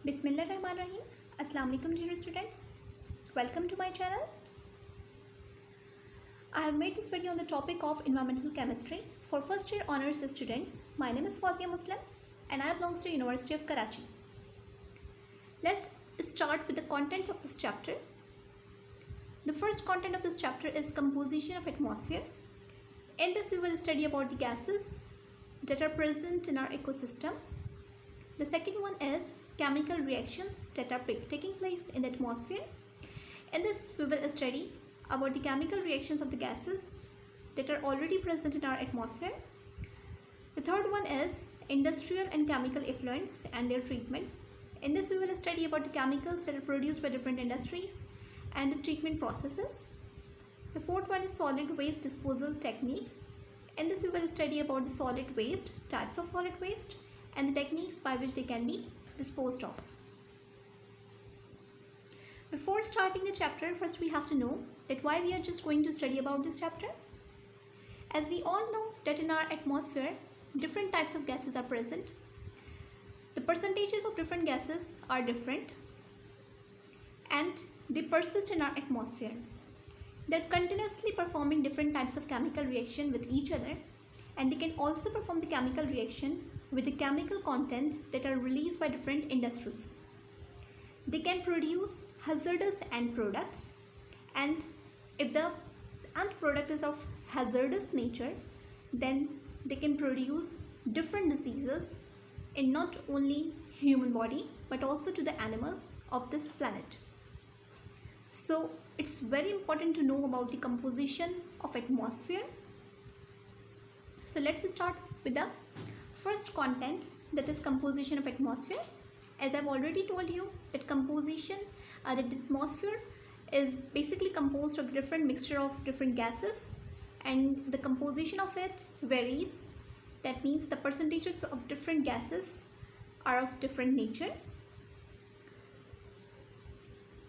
Bismillahirrahmanirrahim. Assalamu alaikum dear students. Welcome to my channel. I have made this video on the topic of environmental chemistry for first year honors students. My name is Fazia Muslim and I belong to University of Karachi. Let's start with the contents of this chapter. The first content of this chapter is composition of atmosphere. In this we will study about the gases that are present in our ecosystem. The second one is chemical reactions that are taking place in the atmosphere. In this we will study about the chemical reactions of the gases that are already present in our atmosphere. The third one is industrial and chemical effluents and their treatments. In this we will study about the chemicals that are produced by different industries and the treatment processes. The fourth one is solid waste disposal techniques. In this we will study about the solid waste, types of solid waste and the techniques by which they can be disposed of. Before starting the chapter, first we have to know that why we are just going to study about this chapter. As we all know that in our atmosphere, different types of gases are present. The percentages of different gases are different and they persist in our atmosphere. They're continuously performing different types of chemical reaction with each other, and they can also perform the chemical reaction with the chemical content that are released by different industries. They can produce hazardous end products, and if the end product is of hazardous nature, then they can produce different diseases in not only human body but also to the animals of this planet. So it's very important to know about the composition of atmosphere. So let's start with the first content, that is composition of atmosphere. As I've already told you that the atmosphere is basically composed of different mixture of different gases and the composition of it varies. That means the percentages of different gases are of different nature.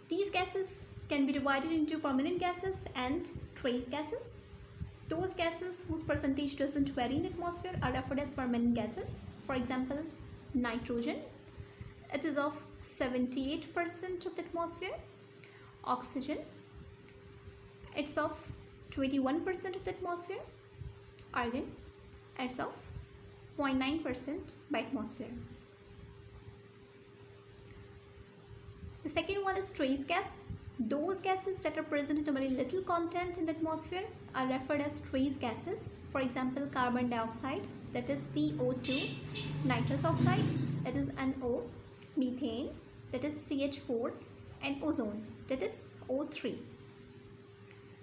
These gases can be divided into permanent gases and trace gases. Those gases whose percentage doesn't vary in the atmosphere are referred as permanent gases. For example, nitrogen, it is of 78% of the atmosphere. Oxygen, it's of 21% of the atmosphere. Argon, it's of 0.9% by atmosphere. The second one is trace gas. Those gases that are present in a very little content in the atmosphere are referred as trace gases. For example, carbon dioxide, that is CO2, nitrous oxide, that is NO, methane, that is CH4, and ozone, that is O3.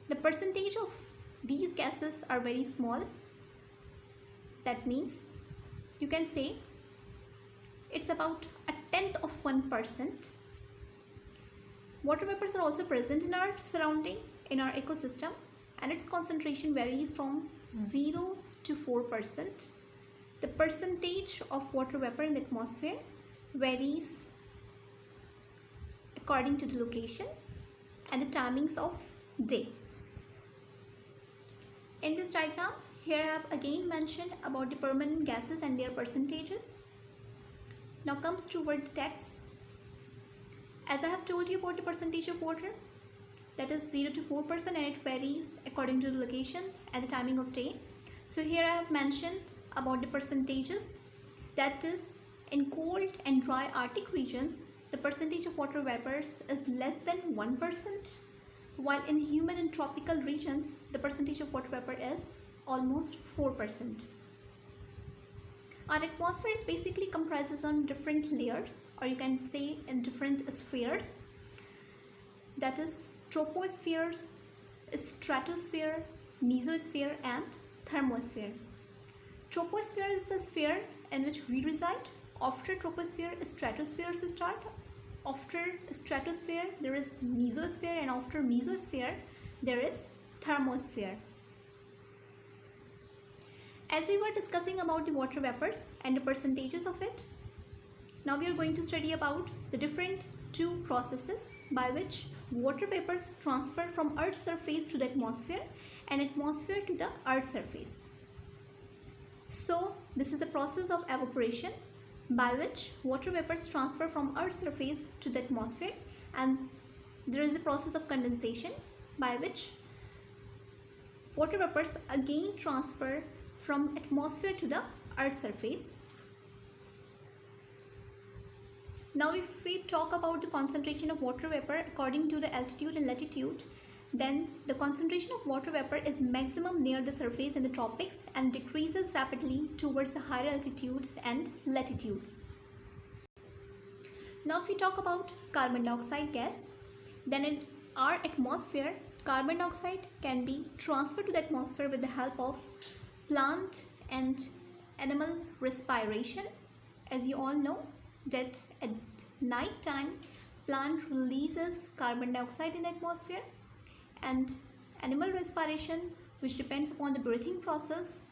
The percentage of these gases are very small. That means you can say it's about 0.1%. Water vapors are also present in our surrounding, in our ecosystem, and its concentration varies from 0 to 4%. The percentage of water vapor in the atmosphere varies according to the location and the timings of day. In this diagram, here I have again mentioned about the permanent gases and their percentages. Now comes toward the text. As I have told you about the percentage of water, that is 0 to 4%, and it varies according to the location and the timing of day. So here I have mentioned about the percentages. That is, in cold and dry Arctic regions, the percentage of water vapors is less than 1%, while in humid and tropical regions, the percentage of water vapor is almost 4%. Our atmosphere is basically comprises on different layers, or you can say in different spheres. That is tropospheres, stratosphere, mesosphere, and thermosphere. Troposphere is the sphere in which we reside. After troposphere, stratospheres start. After stratosphere, there is mesosphere, and after mesosphere, there is thermosphere. As we were discussing about the water vapors and the percentages of it, now we are going to study about the different two processes by which water vapors transfer from Earth's surface to the atmosphere and atmosphere to the Earth's surface. So this is the process of evaporation. by which water vapors transfer from Earth's surface to the atmosphere, and there is a process of condensation by which water vapors again transfer from atmosphere to the Earth's surface. Now if we talk about the concentration of water vapor according to the altitude and latitude, then the concentration of water vapor is maximum near the surface in the tropics and decreases rapidly towards the higher altitudes and latitudes. Now if we talk about carbon dioxide gas, then in our atmosphere, carbon dioxide can be transferred to the atmosphere with the help of plant and animal respiration. As you all know that at night time, plant releases carbon dioxide in the atmosphere, and animal respiration, which depends upon the breathing process,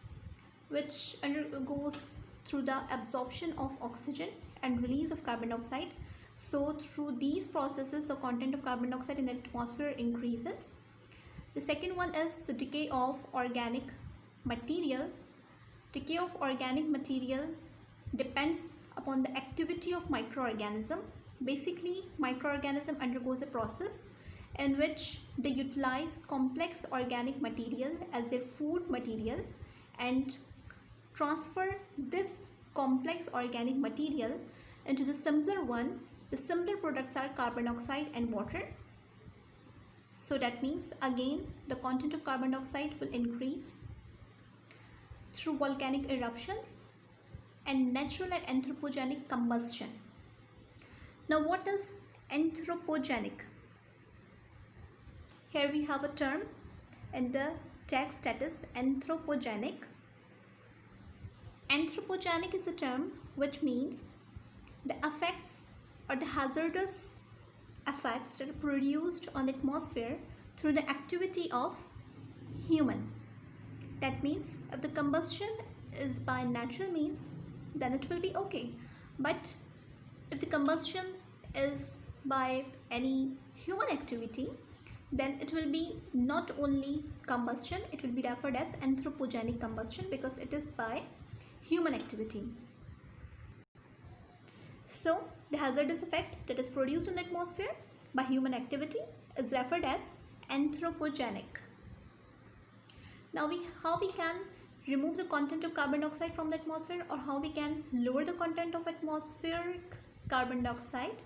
which undergoes through the absorption of oxygen and release of carbon dioxide. So through these processes, the content of carbon dioxide in the atmosphere increases. The second one is the decay of organic material. Decay of organic material depends upon the activity of microorganism. Basically, microorganism undergoes a process in which they utilize complex organic material as their food material and transfer this complex organic material into the simpler one. The simpler products are carbon dioxide and water. So that means again the content of carbon dioxide will increase through volcanic eruptions and natural and anthropogenic combustion. Now what is anthropogenic? Here we have a term in the text that is anthropogenic. Anthropogenic is a term which means the effects or the hazardous effects that are produced on the atmosphere through the activity of human. That means if the combustion is by natural means, then it will be okay. But if the combustion is by any human activity, then it will be not only combustion, it will be referred as anthropogenic combustion because it is by human activity. So the hazardous effect that is produced in the atmosphere by human activity is referred as anthropogenic. Now how we can remove the content of carbon dioxide from the atmosphere, or how we can lower the content of atmospheric carbon dioxide.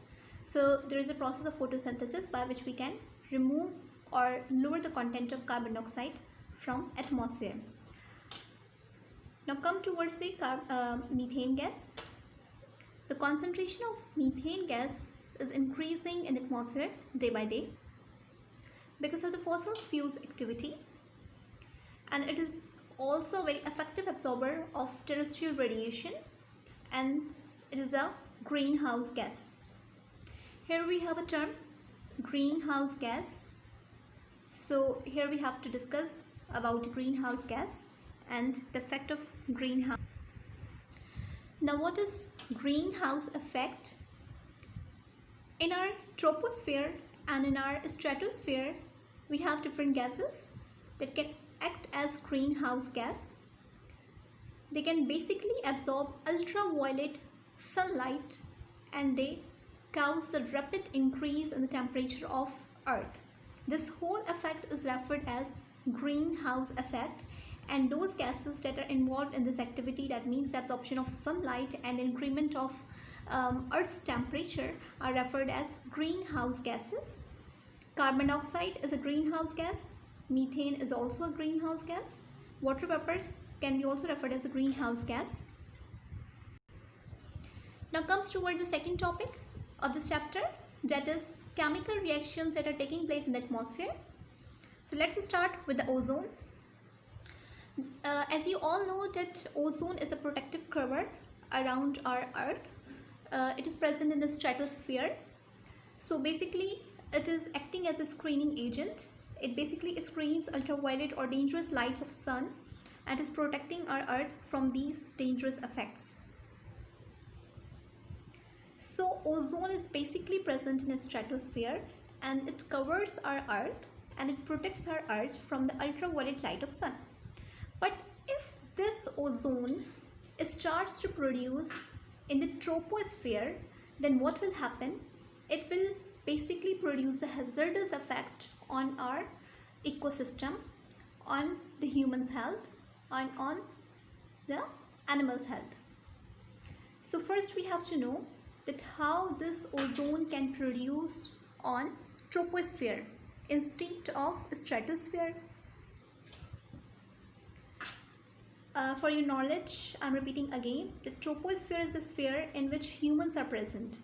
So there is a process of photosynthesis by which we can remove or lower the content of carbon dioxide from atmosphere. Now come towards the methane gas. The concentration of methane gas is increasing in the atmosphere day by day because of the fossil fuels activity, and it is also a very effective absorber of terrestrial radiation, and it is a greenhouse gas. Here we have a term greenhouse gas. So here we have to discuss about greenhouse gas and the effect of greenhouse. Now what is greenhouse effect? In our troposphere and in our stratosphere, we have different gases that can act as greenhouse gas. They can basically absorb ultraviolet sunlight and they cause the rapid increase in the temperature of Earth. This whole effect is referred as greenhouse effect, and those gases that are involved in this activity, that means the absorption of sunlight and increment of Earth's temperature, are referred as greenhouse gases. Carbon dioxide is a greenhouse gas. Methane is also a greenhouse gas. Water vapors can be also referred as a greenhouse gas. Now comes towards the second topic of this chapter, that is chemical reactions that are taking place in the atmosphere. So let's start with the ozone. As you all know that ozone is a protective cover around our Earth. It is present in the stratosphere. So basically it is acting as a screening agent. It basically screens ultraviolet or dangerous lights of sun and is protecting our Earth from these dangerous effects. So ozone is basically present in a stratosphere and it covers our Earth and it protects our Earth from the ultraviolet light of sun. But if this ozone starts to produce in the troposphere, then what will happen? It will basically produce a hazardous effect on our ecosystem, on the human's health, and on the animal's health. So first we have to know that how this ozone can produce on troposphere instead of stratosphere. For your knowledge, I'm repeating again, the troposphere is the sphere in which humans are present.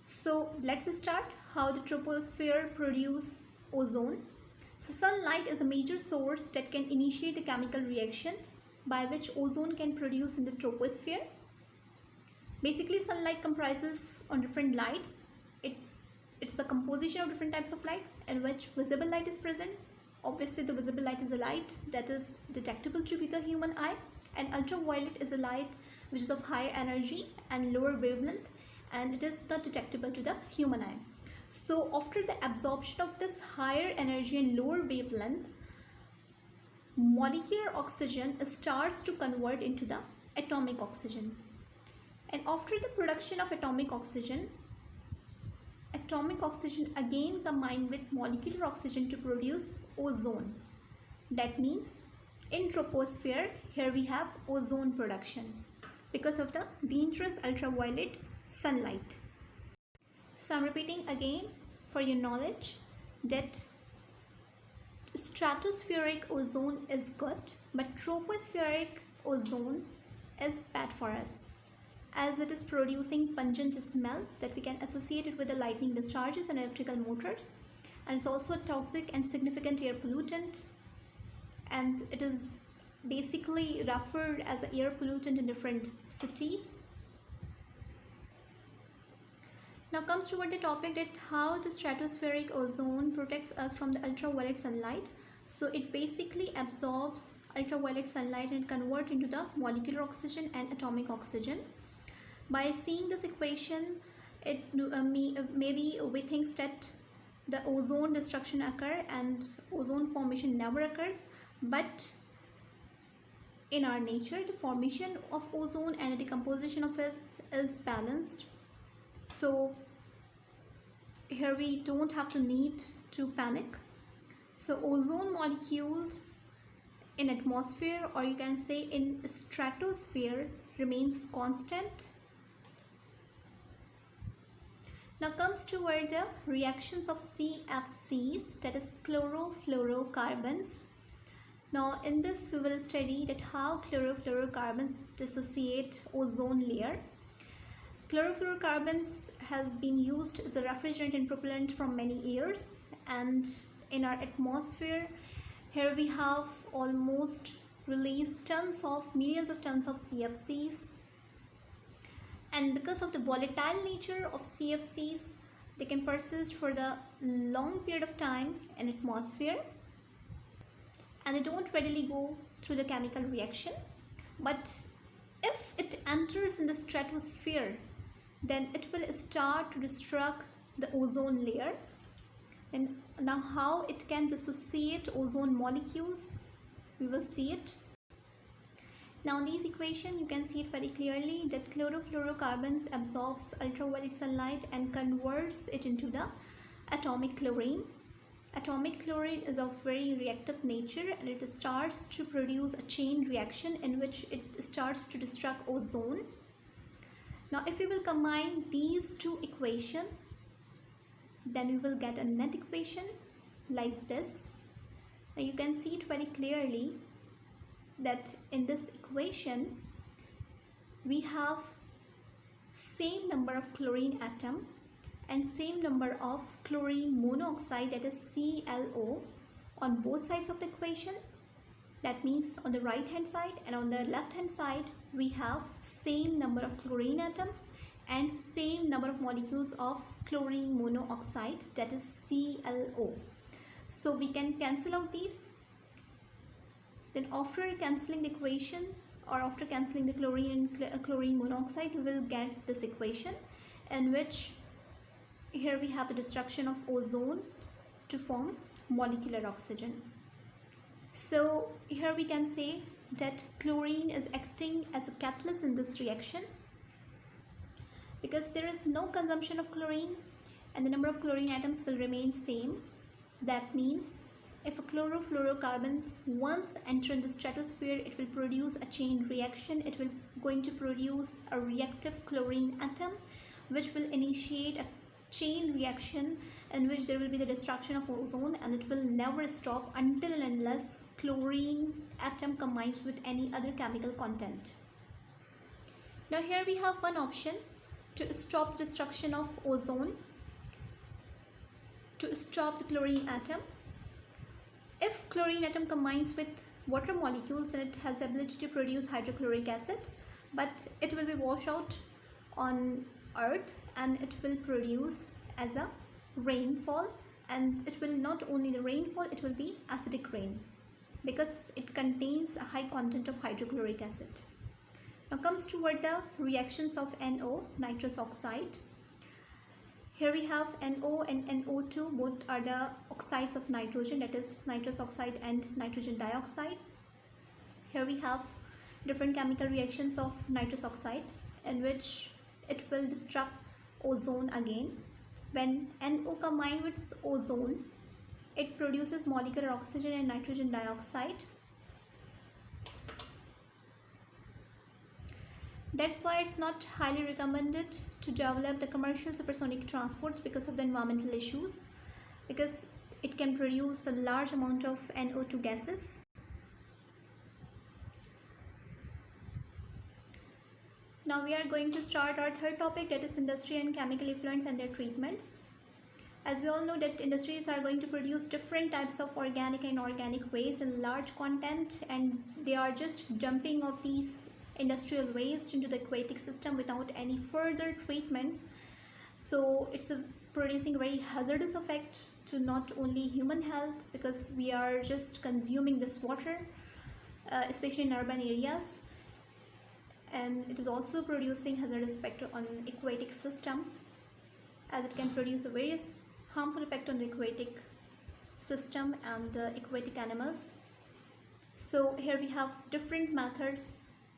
So let's start how the troposphere produce ozone. So sunlight is a major source that can initiate the chemical reaction by which ozone can produce in the troposphere. Basically, sunlight comprises on different lights. It's a composition of different types of lights in which visible light is present. Obviously, the visible light is a light that is detectable to the human eye, and ultraviolet is a light which is of higher energy and lower wavelength, and it is not detectable to the human eye. So after the absorption of this higher energy and lower wavelength, molecular oxygen starts to convert into the atomic oxygen. And after the production of atomic oxygen again combined with molecular oxygen to produce ozone. That means in troposphere, here we have ozone production because of the dangerous ultraviolet sunlight. So I'm repeating again for your knowledge that stratospheric ozone is good, but tropospheric ozone is bad for us, as it is producing pungent smell that we can associate it with the lightning discharges and electrical motors, and it's also a toxic and significant air pollutant, and it is basically referred as an air pollutant in different cities. Now comes toward the topic that how the stratospheric ozone protects us from the ultraviolet sunlight. So it basically absorbs ultraviolet sunlight and converts into the molecular oxygen and atomic oxygen. By seeing this equation, maybe we think that the ozone destruction occurs and ozone formation never occurs, but in our nature, the formation of ozone and the decomposition of it is balanced. So here we don't have to need to panic. So ozone molecules in atmosphere, or you can say in stratosphere, remains constant. Now comes toward the reactions of CFCs, that is chlorofluorocarbons. Now in this we will study that how chlorofluorocarbons dissociate ozone layer. Chlorofluorocarbons has been used as a refrigerant and propellant from many years, and in our atmosphere here we have almost released millions of tons of CFCs, and because of the volatile nature of CFCs, they can persist for the long period of time in atmosphere, and they don't readily go through the chemical reaction. But if it enters in the stratosphere, then it will start to destruct the ozone layer. And now how it can dissociate ozone molecules, we will see it. Now in this equation you can see it very clearly that chlorofluorocarbons absorbs ultraviolet sunlight and converts it into the atomic chlorine. Atomic chlorine is of very reactive nature, and it starts to produce a chain reaction in which it starts to destruct ozone. Now if we will combine these two equations, then we will get a net equation like this. Now you can see it very clearly that in this equation we have same number of chlorine atom and same number of chlorine monoxide, that is ClO, on both sides of the equation. That means on the right hand side and on the left hand side we have same number of chlorine atoms and same number of molecules of chlorine monoxide, that is ClO. So we can cancel out these. Then after cancelling the equation, or after cancelling the chlorine and chlorine monoxide, we will get this equation in which here we have the destruction of ozone to form molecular oxygen. So here we can say that chlorine is acting as a catalyst in this reaction, because there is no consumption of chlorine and the number of chlorine atoms will remain same. That means if a chlorofluorocarbons once enter in the stratosphere, it will produce a chain reaction. It will going to produce a reactive chlorine atom, which will initiate a chain reaction in which there will be the destruction of ozone, and it will never stop until and unless chlorine atom combines with any other chemical content. Now here we have one option to stop the destruction of ozone, to stop the chlorine atom. If chlorine atom combines with water molecules, then it has the ability to produce hydrochloric acid, but it will be washed out on earth and it will produce as a rainfall, and it will not only the rainfall, it will be acidic rain because it contains a high content of hydrochloric acid. Now comes toward the reactions of NO, nitrous oxide. Here we have NO and NO2, both are the oxides of nitrogen, that is nitrous oxide and nitrogen dioxide. Here we have different chemical reactions of nitrous oxide in which it will destruct ozone again. When NO combines with ozone, it produces molecular oxygen and nitrogen dioxide. That's why it's not highly recommended to develop the commercial supersonic transports because of the environmental issues, because it can produce a large amount of NO2 gases. Now we are going to start our third topic, that is industry and chemical effluents and their treatments. As we all know that industries are going to produce different types of organic and inorganic waste in large content, and they are just dumping of these industrial waste into the aquatic system without any further treatments. So it's producing a very hazardous effect to not only human health, because we are just consuming this water, especially in urban areas, and it is also producing hazardous effect on aquatic system, as it can produce a various harmful effect on the aquatic system and the aquatic animals. So here we have different methods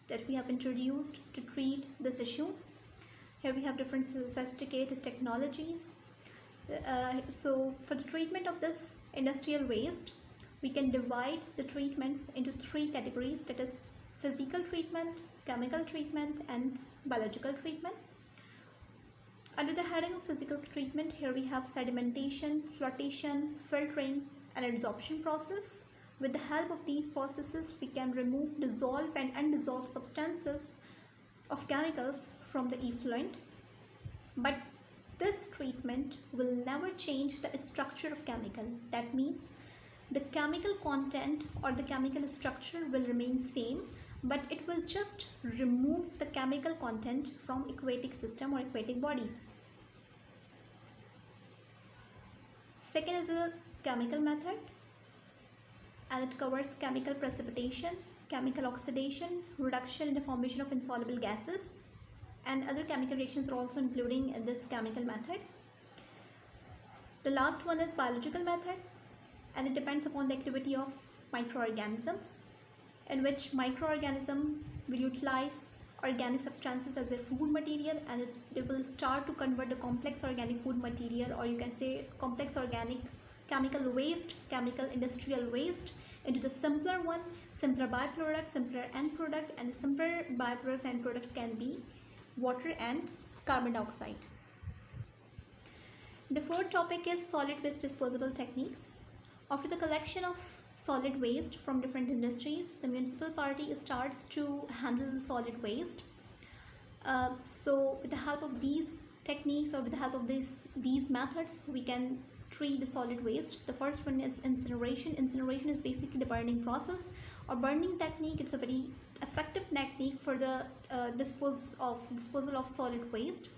that we have introduced to treat this issue. Here we have different sophisticated technologies. So for the treatment of this industrial waste, we can divide the treatments into three categories, that is physical treatment, chemical treatment and biological treatment. Under the heading of physical treatment, here we have sedimentation, flotation, filtering and adsorption process. With the help of these processes, we can remove dissolved and undissolved substances of chemicals from the effluent. But this treatment will never change the structure of chemical. That means the chemical content or the chemical structure will remain same, but it will just remove the chemical content from aquatic system or aquatic bodies. Second is a chemical method, and it covers chemical precipitation, chemical oxidation, reduction in the formation of insoluble gases, and other chemical reactions are also including in this chemical method. The last one is biological method, and it depends upon the activity of microorganisms, in which microorganism will utilize organic substances as their food material, and it will start to convert the complex organic food material, or you can say complex organic chemical waste, chemical industrial waste, into the simpler one, simpler byproduct, simpler end product, and the simpler byproducts and products can be water and carbon dioxide. The fourth topic is solid waste disposal techniques. After the collection of solid waste from different industries, the municipal party starts to handle the solid waste. So with the help of these techniques, or with the help of these methods, we can treat the solid waste. The first one is incineration. Incineration is basically the burning process or burning technique. It's a very effective technique for the disposal of solid waste,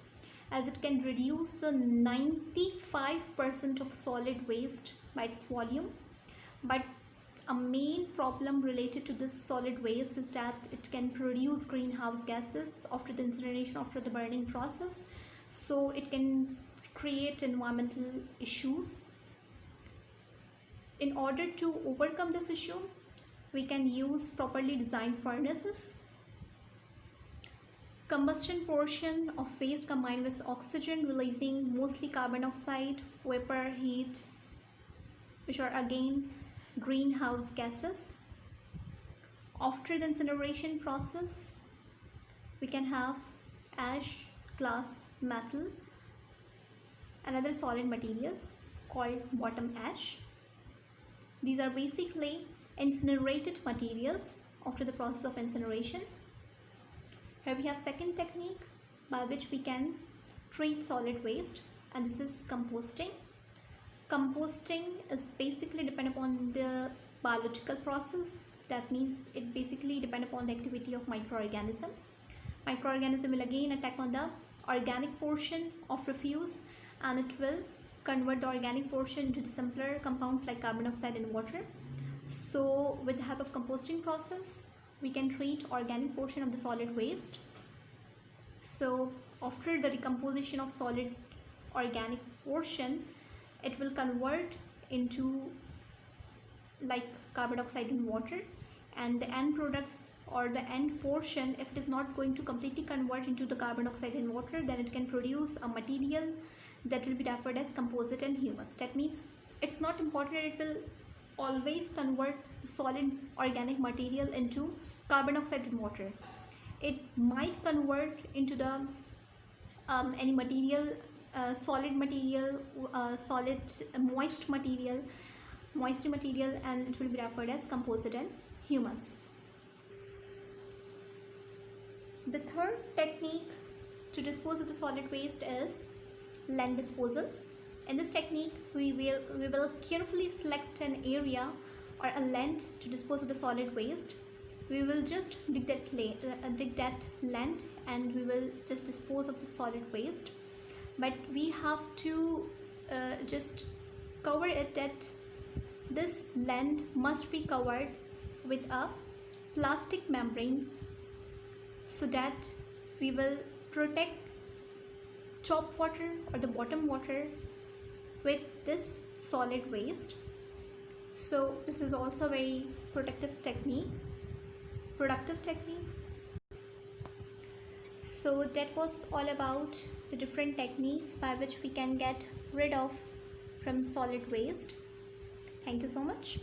as it can reduce 95% of solid waste by its volume. But a main problem related to this solid waste is that it can produce greenhouse gases after the incineration, after the burning process. So it can create environmental issues. In order to overcome this issue, we can use properly designed furnaces. Combustion portion of waste combined with oxygen, releasing mostly carbon dioxide, vapor, heat, which are again greenhouse gases. After the incineration process, we can have ash, glass, metal, and other solid materials called bottom ash. These are basically incinerated materials after the process of incineration. Here we have second technique by which we can treat solid waste, and this is composting. Composting is basically depend upon the biological process. That means it basically depend upon the activity of microorganism. Microorganism will again attack on the organic portion of refuse, and it will convert the organic portion into the simpler compounds like carbon dioxide and water. So with the help of composting process, we can treat organic portion of the solid waste. So after the decomposition of solid organic portion, it will convert into like carbon dioxide and water, and the end products or the end portion, if it is not going to completely convert into the carbon dioxide and water, then it can produce a material that will be referred as composite and humus. That means it's not important it will always convert solid organic material into carbon dioxide and water. It might convert into the any material, solid material, solid moist material, moisture material, and it will be referred as composite and humus. The third technique to dispose of the solid waste is land disposal. In this technique, we will carefully select an area or a land to dispose of the solid waste. We will just dig that land and we will just dispose of the solid waste. But we have to just cover it that this land must be covered with a plastic membrane, so that we will protect top water or the bottom water with this solid waste. So this is also a very productive technique. So that was all about the different techniques by which we can get rid of from solid waste. Thank you so much.